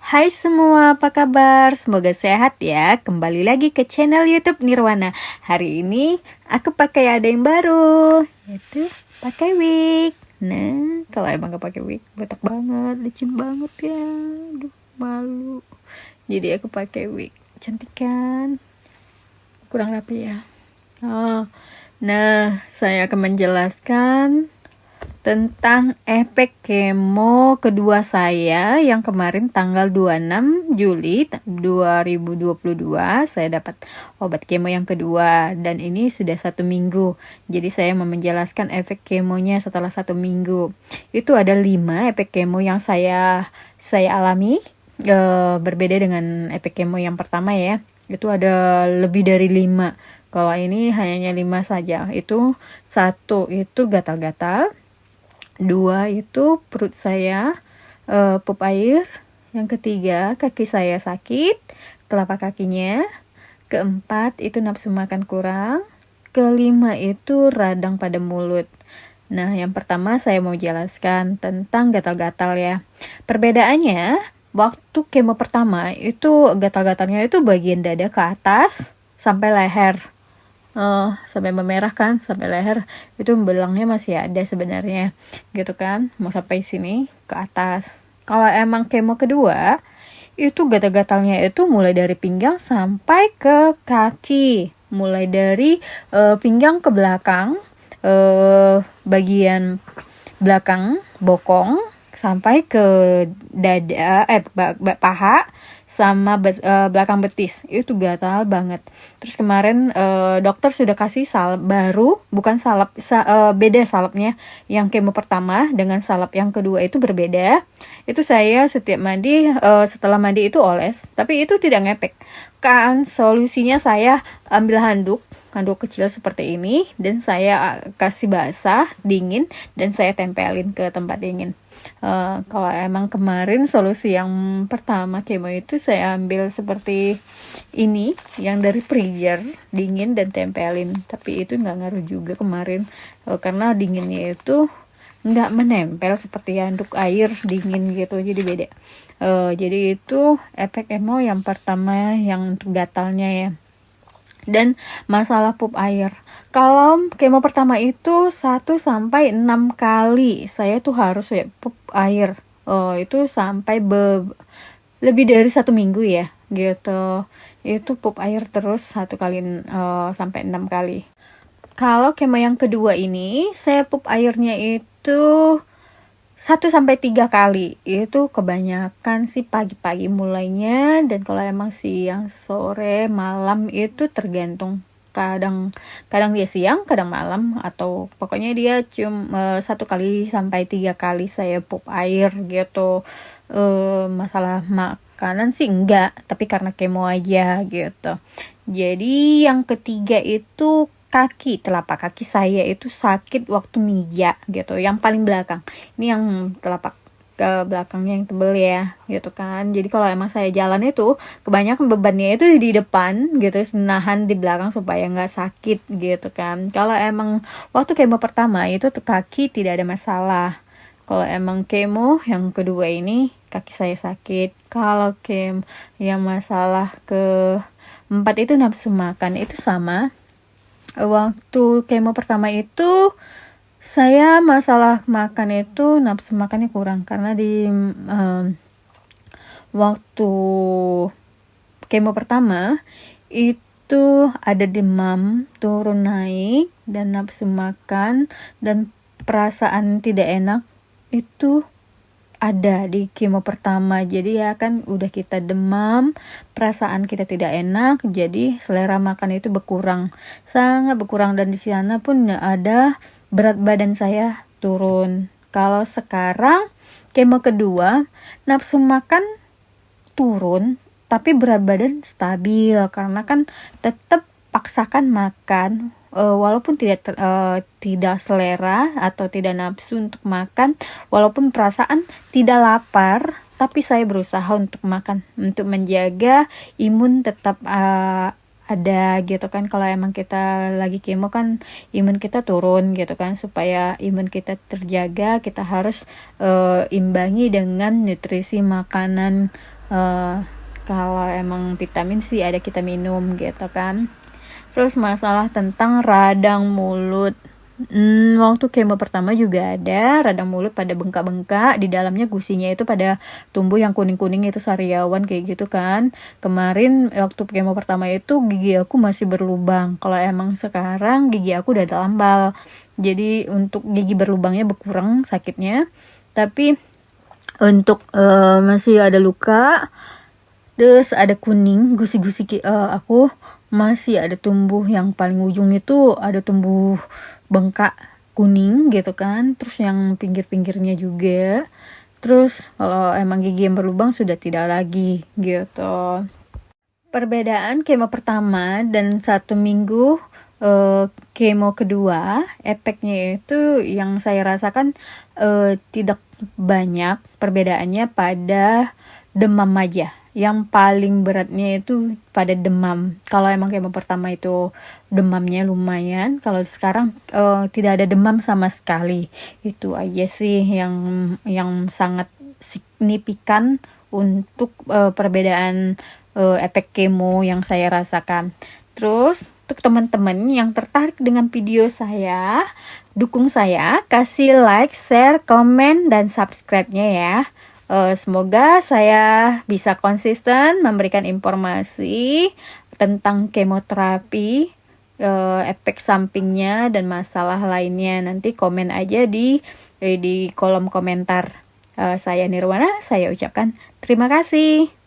Hai semua, apa kabar? Semoga sehat ya. Kembali lagi ke channel YouTube Nirwana. Hari ini aku pakai ada yang baru, yaitu pakai wig. Nah, kalau emang gak pakai wig, botak banget, licin banget ya. Aduh, malu. Jadi aku pakai wig. Cantik kan? Kurang rapi ya. Nah, saya akan menjelaskan tentang efek kemo kedua saya yang kemarin tanggal 26 Juli 2022 saya dapat obat kemo yang kedua, dan ini sudah 1 minggu. Jadi saya mau menjelaskan efek kemonya setelah 1 minggu. Itu ada 5 efek kemo yang saya alami, berbeda dengan efek kemo yang pertama ya. Itu ada lebih dari 5. Kalau ini hanya 5 saja. Itu 1 itu gatal-gatal, 2 itu perut saya pup air, yang ketiga kaki saya sakit, telapak kakinya, keempat itu nafsu makan kurang, kelima itu radang pada mulut. Nah, yang pertama saya mau jelaskan tentang gatal-gatal ya. Perbedaannya, waktu kemo pertama itu gatal-gatalnya itu bagian dada ke atas sampai leher. Sampai memerah kan, sampai leher. Itu belangnya masih ada sebenarnya, gitu kan, mau sampai sini ke atas. Kalau emang kemo kedua, itu gatal-gatalnya itu mulai dari pinggang sampai ke kaki, mulai dari pinggang ke belakang, bagian belakang bokong sampai ke dada, paha sama belakang betis. Itu gatal banget. Terus kemarin dokter sudah kasih salep baru, bukan salep, beda salepnya. Yang kemo pertama dengan salep yang kedua itu berbeda. Itu saya setiap mandi, setelah mandi itu oles, tapi itu tidak ngepek kan. Solusinya saya ambil handuk kecil seperti ini, dan saya kasih basah dingin, dan saya tempelin ke tempat dingin. Kalau emang kemarin solusi yang pertama kemo itu saya ambil seperti ini, yang dari freezer, dingin dan tempelin, tapi itu nggak ngaruh juga kemarin, karena dinginnya itu nggak menempel seperti handuk air dingin gitu, jadi beda. Jadi itu efek kemo yang pertama yang untuk gatalnya ya. Dan masalah pup air, kalau kemo pertama itu 1-6 kali saya tuh harus ya pup air, itu sampai lebih dari 1 minggu ya gitu. Itu pup air terus 1 kali sampai 6 kali. Kalau kemo yang kedua ini saya pup airnya itu 1-3 kali. Itu kebanyakan sih pagi-pagi mulainya, dan kalau emang siang, sore, malam itu tergantung. Kadang dia siang, kadang malam, atau pokoknya dia 1-3 kali saya pup air gitu. Masalah makanan sih enggak, tapi karena kemo aja gitu. Jadi yang ketiga itu kaki, telapak kaki saya itu sakit waktu mijak gitu, yang paling belakang. Ini yang telapak ke belakangnya yang tebel ya gitu kan. Jadi kalau emang saya jalan itu kebanyakan bebannya itu di depan gitu, nahan di belakang supaya nggak sakit gitu kan. Kalau emang waktu kemo pertama itu kaki tidak ada masalah. Kalau emang kemo yang kedua ini kaki saya sakit. Kalau kemo yang masalah keempat itu nafsu makan, itu sama. Waktu kemo pertama itu saya masalah makan itu nafsu makannya kurang, karena di waktu kemo pertama itu ada demam turun naik, dan nafsu makan dan perasaan tidak enak itu ada di kemo pertama. Jadi ya kan udah kita demam, perasaan kita tidak enak, jadi selera makan itu berkurang, sangat berkurang, dan di sana pun ada berat badan saya turun. Kalau sekarang kemo kedua, nafsu makan turun tapi berat badan stabil, karena kan tetap paksakan makan, walaupun tidak selera atau tidak nafsu untuk makan, walaupun perasaan tidak lapar, tapi saya berusaha untuk makan, untuk menjaga imun tetap ada gitu kan. Kalau emang kita lagi kemo kan imun kita turun gitu kan, supaya imun kita terjaga kita harus imbangi dengan nutrisi makanan Kalau emang vitamin sih ada kita minum gitu kan. Terus masalah tentang radang mulut. Waktu kemo pertama juga ada radang mulut pada bengkak-bengkak, di dalamnya gusinya itu pada tumbuh yang kuning-kuning itu sariawan kayak gitu kan. Kemarin waktu kemo pertama itu gigi aku masih berlubang. Kalau emang sekarang gigi aku udah tambal. Jadi untuk gigi berlubangnya berkurang sakitnya. Tapi untuk masih ada luka, terus ada kuning, gusi-gusi aku masih ada tumbuh yang paling ujung itu ada tumbuh bengkak kuning gitu kan, terus yang pinggir-pinggirnya juga. Terus kalau emang gigi yang berlubang sudah tidak lagi gitu. Perbedaan kemo pertama dan 1 minggu kemo kedua, efeknya itu yang saya rasakan tidak banyak perbedaannya pada demam aja. Yang paling beratnya itu pada demam. Kalau emang kemo pertama itu demamnya lumayan, kalau sekarang tidak ada demam sama sekali. Itu aja sih yang sangat signifikan untuk perbedaan efek kemo yang saya rasakan. Terus untuk teman-teman yang tertarik dengan video saya, dukung saya, kasih like, share, komen, dan subscribe-nya ya. Semoga saya bisa konsisten memberikan informasi tentang kemoterapi, efek sampingnya, dan masalah lainnya. Nanti komen aja di kolom komentar. Saya Nirwana, saya ucapkan terima kasih.